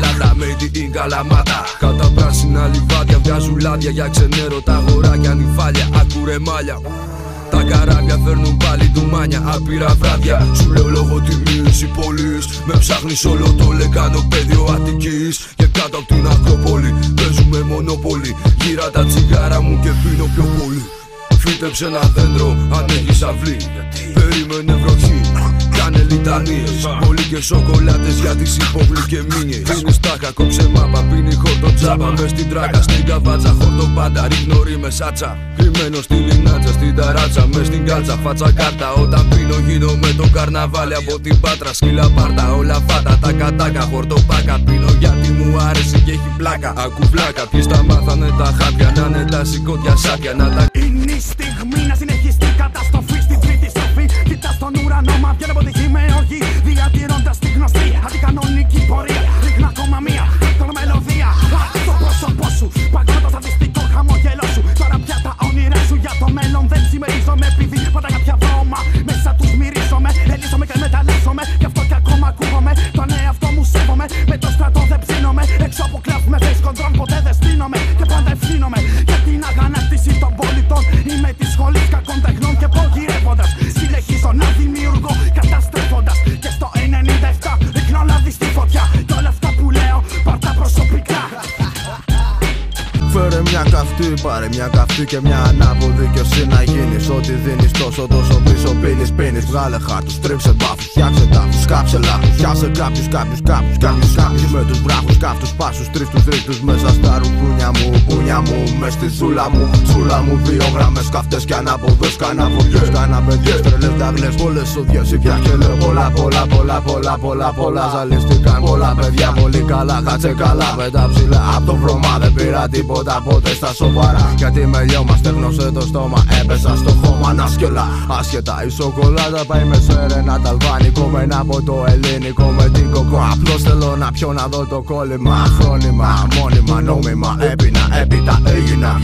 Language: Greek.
λάτα, made in Καλαμάτα. Κατά πράσινα λιβάδια βγάζουν λάδια για ξενέρο. Τα αγοράκια νυφάλια, ακούρε μάλια. Τα καράβια φέρνουν πάλι ντουμάνια, άπειρα βράδια. Σου λέω λόγω τιμής η πόλης. Με ψάχνεις όλο το λεκάνο πεδίο Αττικής. Και κάτω απ' την Ακρόπολη παίζουμε μονόπολη. Γύρα τα τσιγάρα μου και πίνω πιο πολύ. Φύτεψε ένα δέντρο αν έχεις αυλή. Περίμενε βροχή, κάνε λιτανίες. Πολύ και σοκολάτες για τις υπογλυκαιμίες. Πίνει στάχα, κόψε μάπα, πίνει χόρτο τζάμπα. Μες στην τράκα, στην καβάτσα, χόρτο πάντα. Ρίχνω ρήμες σάτσα. Κρυμμένο στη λινάτσα, στην ταράτσα. Μες στην κάλτσα, φάτσα κάρτα. Όταν πίνω γίνομαι το καρναβάλι από την Πάτρα. Σκύλα πάρτα, όλα φάτα, τα κατάκα. Χορτοπάκα, πίνω γιατί μου άρεσε και έχει πλάκα. Ακουβλάκα, ποιοι τα μάθανε τα χάπια. Να είναι τα σηκώτια σάπια, να τα. Είναι η στιγμή να συνεχιστεί η καταστροφή στην τρίτη στροφή. Κοιτάς τον ουρανό, μα βγαίνει από τη γη με οργή. Διατηρώντας τη γνωστή αντικανονική πορεία. Ρίχνω ακόμα μία έκτορο μελωδία. Στο πρόσωπό σου, παγκόντως θα δεις το χαμόγελό σου. Τώρα πια τα όνειρά σου για το μέλλον δεν συμμερίζομαι. Επειδή πάντα κάποια βρώμα μέσα τους μυρίζομαι. Ελύσομαι και μεταλλάσσομαι. Γι' αυτό κι ακόμα ακούγομαι. Τον εαυτό μου σέβομαι. Με το στρατό δεν ψήνομαι. Έξω από κλαμπ με face control ποτέ δεν στείνομαι. Και πάντα ευθύνομαι για την αγανάκτηση των πολιτών. Είμαι της σχολής κακών τεχνών και προγειρεύοντας. Συνεχίζω να δημιουργώ καταστρέφοντας. Και στο 97 ρίχνω λάδι στη φωτιά. Κι όλα αυτά που λέω πάρτα προσωπικά. Φέρε μια καυτή, πάρε μια καυτή και μια ανάποδη. Κι εσύ να γίνεις ό,τι δίνεις τόσο πίσω πίνεις. Βγάλε χάρτους, τρίψε μπάφους, φτιάξε τάφους, σκάψε λάθους. Πιάσε κάποιους με τους βράχους, καυτούς πάσους, τρίφτους ρίχτους. Μέσα στα ρουπούνια μου, μες στη ζούλα μου. 2 γραμμές καυτές κι ανάποδες, κάνα βουδιές, κάνα παιδιές. Τρελές ταγλές, πολλές ουδιές, ή πια και λέω πολλά. Ζαλίστηκαν πολλά παιδιά, πολύ καλά, κάτσε καλά. Με τα ψηλά απ' το βρωμά δεν πήρα τίποτα ποτέ στα σοβαρά. Γιατί με λιώμα στέγνωσε το στόμα, έπεσα στο χώμα να σκελά. Άσχετα η σοκολάτα πάει με σερενάτα αλβάνικο. Με ένα από το ελληνικό με την κοκό. Απλώς θέλω να πιω να δω το κόλλημα. Χρόνιμα, μόνιμα, νόμιμα, έπεινα, έπειτα έγινα.